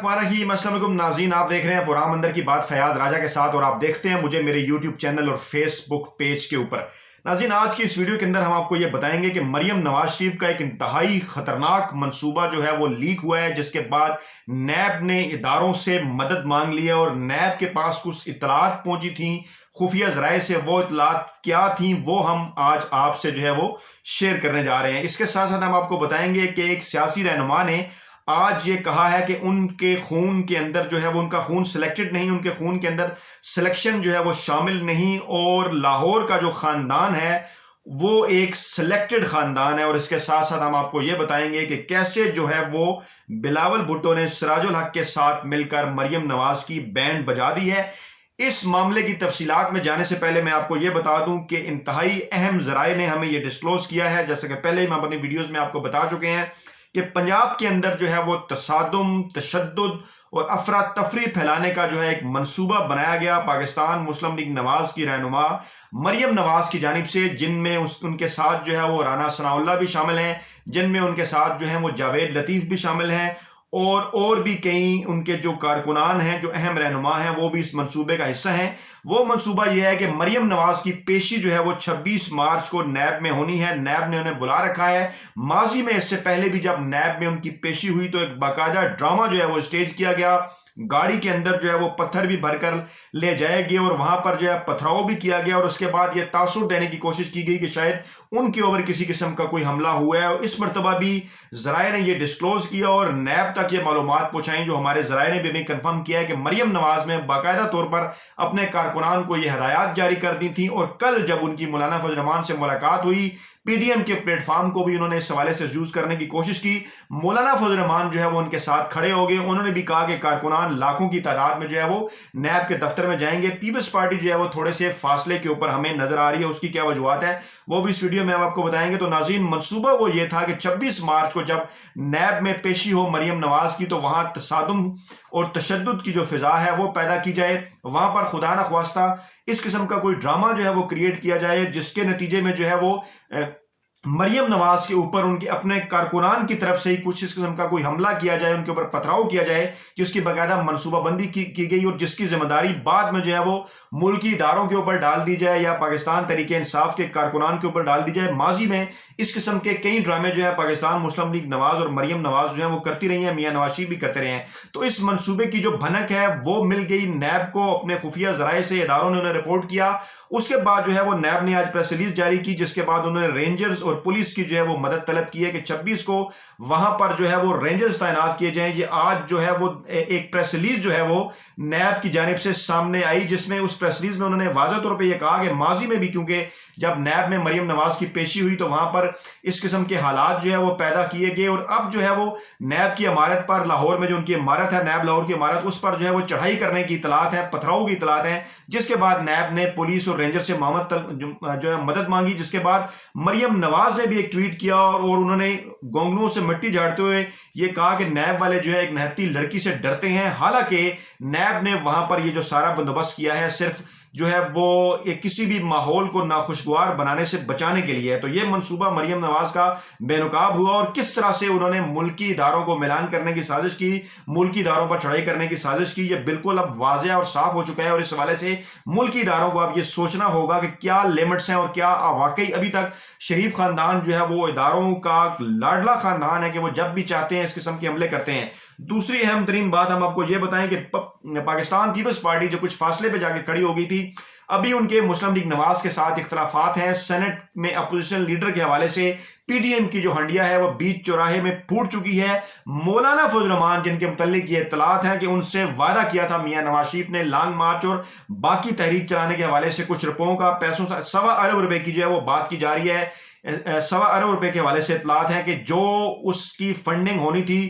बिस्मिल्लाहिर्रहमानिर्रहीम। अस्सलाम वालेकुम नाज़रीन, आप देख रहे हैं पुरान मंदिर की बात फयाज राजा के साथ और आप देखते हैं मुझे मेरे यूट्यूब चैनल और फेसबुक पेज के ऊपर। नाज़रीन, आज की इस वीडियो के अंदर हम आपको ये बताएंगे कि मरियम नवाज शरीफ का एक इंतहाई खतरनाक मंसूबा जो है वो लीक हुआ है, जिसके बाद नैब ने इदारों से मदद मांग ली है और नैब के पास कुछ इतलात पहुंची थी खुफिया जराए से। वो इतलात क्या थी वो हम आज आपसे जो है वो शेयर करने जा रहे हैं। इसके साथ साथ हम आपको बताएंगे कि एक सियासी रहनुमा ने आज ये कहा है कि उनके खून के अंदर जो है वो उनका खून सिलेक्टेड नहीं, उनके खून के अंदर सिलेक्शन जो है वो शामिल नहीं और लाहौर का जो खानदान है वो एक सिलेक्टेड खानदान है। और इसके साथ साथ हम आपको ये बताएंगे कि कैसे जो है वो बिलावल भुट्टो ने सिराजुल हक के साथ मिलकर मरियम नवाज की बैंड बजा दी है। इस मामले की तफसीलात में जाने से पहले मैं आपको यह बता दूं कि इंतहाई अहम जराए ने हमें यह डिस्क्लोज किया है, जैसे कि पहले हम अपनी वीडियोस में आपको बता चुके हैं कि पंजाब के अंदर जो है वो तसादुम, तशद्दुद और अफरा तफरी फैलाने का जो है एक मंसूबा बनाया गया पाकिस्तान मुस्लिम लीग नवाज की रहनुमा मरियम नवाज की जानिब से, जिनमें उनके साथ जो है वो राना सनाउल्लाह भी शामिल हैं, जिनमें उनके साथ जो है वो जावेद लतीफ भी शामिल हैं और भी कई उनके जो कारकुनान हैं, जो अहम रहनुमा हैं, वो भी इस मंसूबे का हिस्सा हैं। वो मंसूबा यह है कि मरियम नवाज की पेशी जो है वो 26 मार्च को नैब में होनी है। नैब ने उन्हें बुला रखा है। माजी में इससे पहले भी जब नैब में उनकी पेशी हुई तो एक बाकायदा ड्रामा जो है वो स्टेज किया गया। गाड़ी के अंदर जो है वो पत्थर भी भरकर ले जाए गए और वहां पर जो है पथराव भी किया गया और उसके बाद यह तासुर देने की कोशिश की गई कि शायद उनके ऊपर किसी किस्म का कोई हमला हुआ है। और इस मरतबा भी जराए ने यह डिस्क्लोज किया और नैब तक ये मालूमात पहुंचाई, जो हमारे जराए ने भी कंफर्म किया है कि मरियम नवाज ने बाकायदा तौर पर अपने कारकुनान को यह हदायत जारी कर दी थी। और कल जब उनकी मौलाना फजल रहमान से मुलाकात हुई, पीडीएम के प्लेटफॉर्म को भी उन्होंने इस हवाले से यूज करने की कोशिश की। मौलाना फजल रहमान जो है वो उनके साथ खड़े हो गए। उन्होंने भी कहा कि कारकुनान लाखों की तादाद में जो है वो नैब के दफ्तर में जाएंगे। पीपल्स पार्टी जो है वो थोड़े से फासले के ऊपर हमें नजर आ रही है, उसकी क्या वजूहत है वो भी इस वीडियो में हम आपको बताएंगे। तो नाज़रीन, मंसूबा वो ये था कि 26 मार्च को जब नैब में पेशी हो मरियम नवाज की तो वहां तसादुम और तशद्दुद की जो फिजा है वो पैदा की जाए, वहां पर खुदा ना ख्वास्ता इस किस्म का कोई ड्रामा जो है वो क्रिएट किया जाए, जिसके नतीजे में जो है वो मरियम नवाज के ऊपर उनके अपने कारकुनान की तरफ से ही कुछ इस किस्म का कोई हमला किया जाए, उनके ऊपर पथराव किया जाए, जिसकी बाकायदा मनसूबाबंदी की गई और जिसकी जिम्मेदारी बाद में जो है वो मुल्की इदारों के ऊपर डाल दी जाए या पाकिस्तान तरीके इंसाफ के कारकुनान के ऊपर डाल दी जाए। माजी में इस किस्म के कई ड्रामे जो है पाकिस्तान मुस्लिम लीग नवाज और मरियम नवाज जो है वो करती रही है, मियां नवाज शरीफ भी करते रहे हैं। तो इस मंसूबे की जो भनक है वो मिल गई नैब को, अपने खुफिया जराए से इदारों ने उन्हें रिपोर्ट किया। उसके बाद जो है वो नैब ने आज प्रेस रिलीज जारी की, जिसके बाद उन्होंने रेंजर्स और पुलिस की जो है वो मदद तलब की है कि 26 को वहां पर जो है वो रेंजर्स तैनात किए जाएं। ये आज जो है वो एक प्रेस रिलीज जो है वो नैब की जानिब से सामने आई, जिसमें उस प्रेस रिलीज में उन्होंने वाज़ेह तौर पे ये कहा कि माजी में भी क्योंकि जब नैब में मरियम नवाज की पेशी हुई तो वहां पर इस किस्म के हालात जो है वो पैदा किए गए और अब जो है वो नैब की इमारत पर, लाहौर में जो उनकी इमारत है, नैब लाहौर की इमारत, उस पर जो है वो चढ़ाई करने की इतलात है, पथराव की इतलात है, जिसके बाद नैब ने पुलिस और रेंजर से जो है मदद मांगी। जिसके बाद मरियम नवाज ने भी एक ट्वीट किया और उन्होंने गोंगलुओं से मिट्टी झाड़ते हुए ये कहा कि नैब वाले जो है एक निहत्ती लड़की से डरते हैं। हालांकि नैब ने वहां पर ये जो सारा बंदोबस्त किया है सिर्फ जो है वो एक किसी भी माहौल को नाखुशगवार बनाने से बचाने के लिए है। तो ये मंसूबा मरियम नवाज का बेनकाब हुआ और किस तरह से उन्होंने मुल्की इदारों को मिलान करने की साजिश की, मुल्की इदारों पर चढ़ाई करने की साजिश की, ये बिल्कुल अब वाज़ेह और साफ हो चुका है। और इस हवाले से मुल्की इदारों को अब ये सोचना होगा कि क्या लिमिट्स हैं और क्या वाकई अभी तक शरीफ खानदान जो है वो इदारों का लाडला खानदान है कि वो जब भी चाहते हैं इस किस्म के हमले करते हैं। दूसरी अहम तरीन बात हम आपको ये बताएं कि पाकिस्तान पीपल्स पार्टी जो कुछ फासले पे जाके खड़ी हो गई थी, अभी उनके मुस्लिम लीग नवाज के साथ इख्तलाफात हैं। सेनेट में अपोजिशन लीडर के हवाले से पीडीएम की जो हंडिया है वो बीच चौराहे में फूट चुकी है। मौलाना फजल रहमान जिनके मुतल्लिक ये इत्तलात है कि उनसे वादा किया था मियां नवाज शरीफ ने लॉन्ग मार्च और बाकी तहरीक चलाने के हवाले से कुछ रुपयों का, पैसों, 1.25 अरब रुपए की जो है वो बात की जा रही है। 1.25 अरब रुपए के हवाले से इत्तलात है कि जो उसकी फंडिंग होनी थी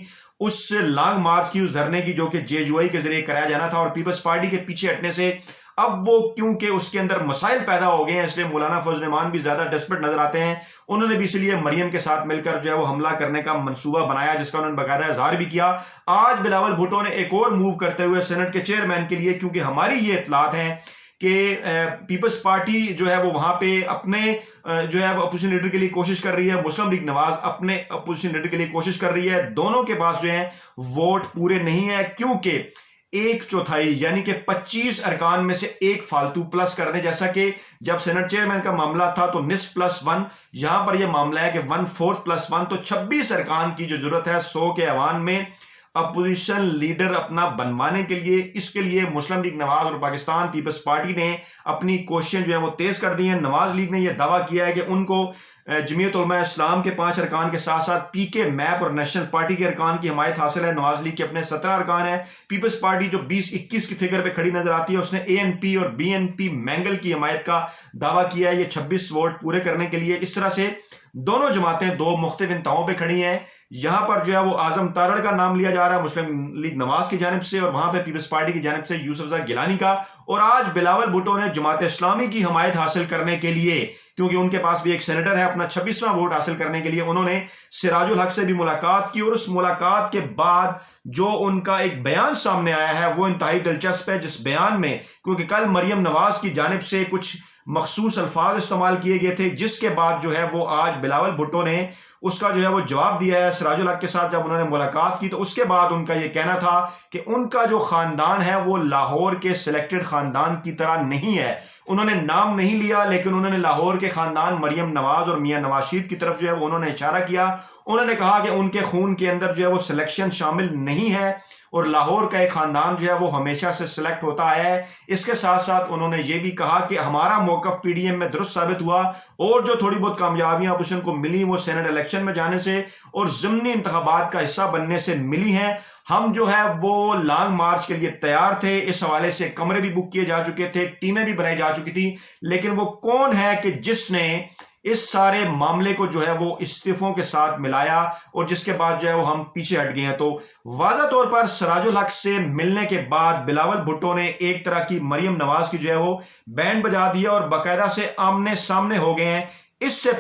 उस लॉन्ग मार्च की, उस धरने की जो कि जेयूआई के जरिए कराया जाना था और पीपल्स पार्टी के पीछे हटने से अब वो क्योंकि उसके अंदर मसाइल पैदा हो गए हैं, इसलिए मौलाना फजल रहमान भी ज्यादा डेस्परेट नजर आते हैं। उन्होंने भी इसलिए मरियम के साथ मिलकर जो है वो हमला करने का मंसूबा बनाया, जिसका उन्होंने बाकायदा इजहार भी किया। आज बिलावल भुट्टो ने एक और मूव करते हुए सेनेट के चेयरमैन के लिए, क्योंकि हमारी ये इतलात है कि पीपल्स पार्टी जो है वो वहां पे अपने जो है अपोजिशन लीडर के लिए कोशिश कर रही है, मुस्लिम लीग नवाज अपने अपोजिशन लीडर के लिए कोशिश कर रही है। दोनों के पास जो है वोट पूरे नहीं है, क्योंकि 1/4 यानी कि 25 अरकान में से एक फालतू प्लस कर दें। जैसा कि जब सेनेट चेयरमैन का मामला था तो निस्फ +1, यहां पर यह मामला है कि 1/4 +1, तो 26 अरकान की जो जरूरत है 100 के ऐवान में अपोजिशन लीडर अपना बनवाने के लिए। इसके लिए मुस्लिम लीग नवाज और पाकिस्तान पीपल्स पार्टी ने अपनी कोशिशें जो है वो तेज कर दी हैं। नवाज लीग ने यह दावा किया है कि उनको जमीयत उलमा इस्लाम के 5 अरकान के साथ साथ पीके मैप और नेशनल पार्टी के अरकान की हमायत हासिल है। नवाज लीग के अपने 17 अरकान है। पीपल्स पार्टी जो 20-21 की फिगर पे खड़ी नजर आती है, उसने ANP और BNP मैंगल की हमायत का दावा किया है ये 26 वोट पूरे करने के लिए। इस तरह से दोनों जमातें दो मुख्तलिफ इंतहाओं पे खड़ी हैं। यहां पर जो है वो आजम तारड़ का नाम लिया जा रहा है मुस्लिम लीग नवाज की जानिब से, और वहां पे पीपल्स पार्टी की जानिब से यूसुफ गिलानी का। और आज बिलावल भुट्टो ने जमात इस्लामी की हमायत हासिल करने के लिए, क्योंकि उनके पास भी एक सेनेटर है, अपना 26वां वोट हासिल करने के लिए उन्होंने सिराजुल हक से भी मुलाकात की। और उस मुलाकात के बाद जो उनका एक बयान सामने आया है वो इंतहाई दिलचस्प है, जिस बयान में, क्योंकि कल मरियम नवाज की जानिब से कुछ मखसूस अल्फाज इस्तेमाल किए गए थे, जिसके बाद जो है वो आज बिलावल भुट्टो ने उसका जो है वो जवाब दिया है। सिराजुल हक के साथ जब उन्होंने मुलाकात की तो उसके बाद उनका ये कहना था कि उनका जो खानदान है वो लाहौर के सिलेक्टेड खानदान की तरह नहीं है। उन्होंने नाम नहीं लिया, लेकिन उन्होंने लाहौर के खानदान मरियम नवाज और मियां नवाज शरीफ की तरफ जो है वो उन्होंने इशारा किया। उन्होंने कहा कि उनके खून के अंदर जो है वो सिलेक्शन शामिल नहीं है और लाहौर का एक खानदान जो है वो हमेशा से सिलेक्ट होता है। इसके साथ साथ उन्होंने ये भी कहा कि हमारा मौकफ PDM में दुरुस्त साबित हुआ और जो थोड़ी बहुत कामयाबियां अपोजिशन को मिली वो सेनेट इलेक्शन में जाने से और ज़िमनी इंतखाबात का हिस्सा बनने से मिली हैं। हम जो है वो लॉन्ग मार्च के लिए तैयार थे। इस हवाले से कमरे भी बुक किए जा चुके थे, टीमें भी बनाई जा चुकी थी, लेकिन वो कौन है कि जिसने इस सारे मामले को जो है वो इस्तीफों के साथ मिलाया और जिसके बाद जो है वो हम पीछे हट गए हैं। तो वाज़ा तौर पर सिराजुल हक से मिलने के बाद बिलावल भुट्टो ने एक तरह की मरियम नवाज की जो है वो बैंड बजा दिया और बाकायदा से आमने सामने हो गए हैं। इससे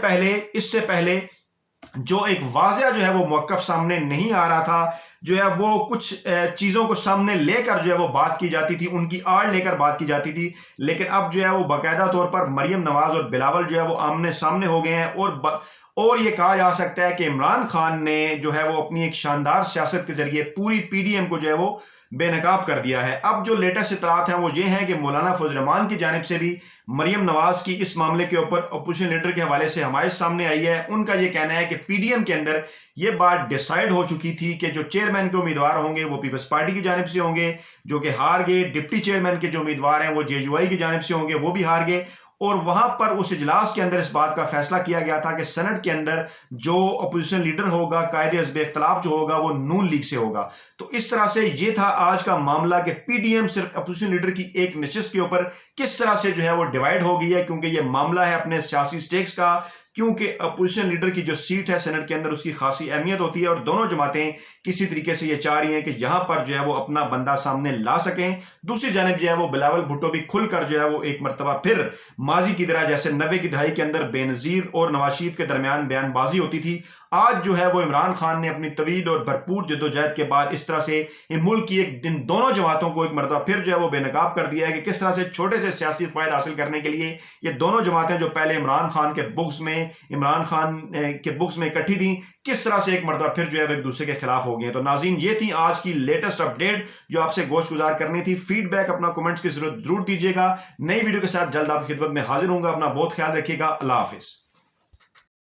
पहले जो एक वाज़या जो है वो मौक़िफ़ सामने नहीं आ रहा था, जो है वो कुछ चीज़ों को सामने लेकर जो है वो बात की जाती थी, उनकी आड़ लेकर बात की जाती थी, लेकिन अब जो है वो बाकायदा तौर पर मरियम नवाज और बिलावल जो है वो आमने सामने हो गए हैं। और ये कहा जा सकता है कि इमरान खान ने जो है वो अपनी एक शानदार सियासत के जरिए पूरी PDM को जो है वो बेनकाब कर दिया है। अब जो लेटेस्ट इतलात हैं वो ये हैं कि मौलाना फजल रहमान की जानिब से भी मरियम नवाज की इस मामले के ऊपर अपोजिशन लीडर के हवाले से हमारे सामने आई है। उनका ये कहना है कि PDM के अंदर ये बात डिसाइड हो चुकी थी कि जो चेयरमैन के उम्मीदवार होंगे वो पीपल्स पार्टी की जानिब से होंगे, जो कि हार गए। डिप्टी चेयरमैन के जो उम्मीदवार हैं वो JUI की जानिब से होंगे, वो भी हार गए। और वहां पर उस इजलास के अंदर इस बात का फैसला किया गया था कि सेनेट के अंदर जो अपोजिशन लीडर होगा, कायदे हिज़्ब इख्तिलाफ जो होगा वो नून लीग से होगा। तो इस तरह से ये था आज का मामला कि PDM सिर्फ अपोजिशन लीडर की एक नशिस्त के ऊपर किस तरह से जो है वो डिवाइड हो गई है, क्योंकि ये मामला है अपने सियासी स्टेक्स का, क्योंकि अपोजिशन लीडर की जो सीट है सेनेट के अंदर उसकी खासी अहमियत होती है और दोनों जमातें किसी तरीके से ये चाह रही हैं कि यहां पर जो है वो अपना बंदा सामने ला सकें। दूसरी जानिब जो है वो बिलावल भुट्टो भी खुलकर जो है वो एक मरतबा फिर माजी की तरह, जैसे 90 की दहाई के अंदर बेनजीर और नवाज शरीफ के दरमियान बयानबाजी होती थी, आज जो है वो इमरान खान ने अपनी तवील और भरपूर जद्दोजहद के बाद इस तरह से इन मुल्क की इन दोनों जमातों को एक मरतबा फिर जो है वो बेनकाब कर दिया है कि किस तरह से छोटे से सियासी फायदा हासिल करने के लिए ये दोनों जमातें जो पहले इमरान खान के बुक्स में इकट्ठी थी, किस तरह से एक मरतबा फिर जो है वो एक दूसरे के खिलाफ हो गए। तो नाज़रीन, ये थी आज की लेटेस्ट अपडेट जो आपसे गोश गुजार करनी थी। फीडबैक अपना कमेंट्स की जरूर दीजिएगा। नई वीडियो के साथ जल्द आपकी खिदमत में हाजिर होऊंगा। अपना बहुत ख्याल रखिएगा। अल्लाह हाफिज।